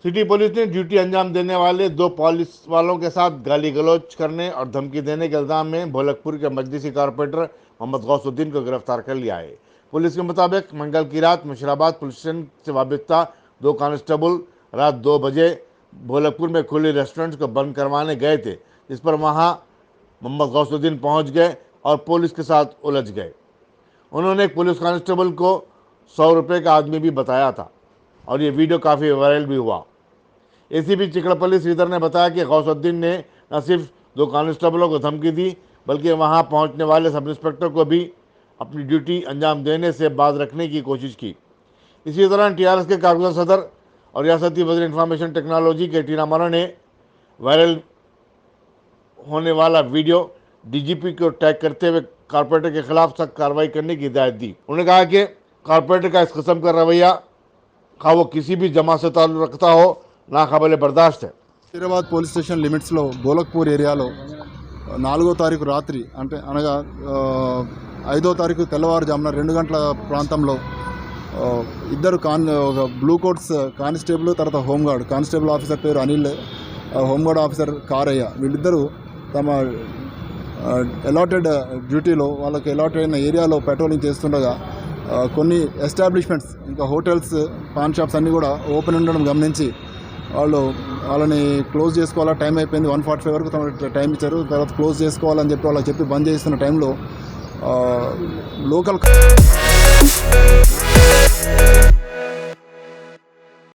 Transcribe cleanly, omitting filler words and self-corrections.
City police ने duty अंजाम देने वाले 2 पुलिस वालों के साथ गाली गलौज करने और धमकी देने के इल्जाम में भोलकपुर के मजलिसी कारपोरेटर मोहम्मद गौसुद्दीन को गिरफ्तार कर लिया है। पुलिस के मुताबिक मंगल की रात मुशीराबाद पुलिस स्टेशन से वाबस्ता 2 कांस्टेबल रात 2 बजे भोलकपुर में खुले रेस्टोरेंट को बंद करवाने गए थे, जिस पर वहां मोहम्मद गौसुद्दीन पहुंच गए और पुलिस के साथ उलझ गए। उन्होंने एक पुलिस कांस्टेबल को 100 रुपये का आदमी भी बताया था और ये वीडियो काफ़ी वायरल भी हुआ। एसीपी चिकड़पल्ली श्रीधर ने बताया कि गौसुद्दीन ने न सिर्फ 2 कांस्टेबलों को धमकी दी, बल्कि वहां पहुंचने वाले सब इंस्पेक्टर को भी अपनी ड्यूटी अंजाम देने से बाज रखने की कोशिश की। इसी दौरान टीआरएस के कारकुन सदर और रियासती वज़ीर इंफॉर्मेशन टेक्नोलॉजी के टी रामाना ने वायरल होने वाला वीडियो डीजीपी को टैग करते हुए कारपोरेटर के खिलाफ सख्त कार्रवाई करने की हिदायत दी। उन्होंने कहा कि कारपोरेटर का इस किस्म का रवैया, खा वो किसी भी जमा से ताल्लुक़ रखता हो, नाकाबिले बर्दाश्त है। హైదరాబాద్ పోలీస్ స్టేషన్ లిమిట్స్లో గోలక్పూర్ ఏరియాలో 4వ తారీఖు రాత్రి అంటే అనగా 5వ తారీఖు తెల్లవారుజామున 2 గంటల ప్రాంతంలో ఇద్దరు ఒక బ్లూ కోట్స్ కానిస్టేబుల్ తర్వాత హోంగార్డ్, కానిస్టేబుల్ ఆఫీసర్ పేరు అనిల్, హోంగార్డ్ ఆఫీసర్ కారయ్య, వీళ్ళిద్దరూ తమ అలాటెడ్ డ్యూటీలో వాళ్ళకి అలాట్ అయిన ఏరియాలో పెట్రోలింగ్ చేస్తుండగా కొన్ని ఎస్టాబ్లిష్మెంట్స్ ఇంకా హోటల్స్, పాన్ షాప్స్ అన్నీ కూడా ఓపెన్ ఉండడం గమనించి వాళ్ళని క్లోజ్ చేసుకోవాలా, టైం అయిపోయింది 1:45 వరకు తమ టైం ఇచ్చారు, తర్వాత క్లోజ్ చేసుకోవాలని చెప్పి వాళ్ళకి చెప్పి బంద్ చేస్తున్న టైంలో లోకల్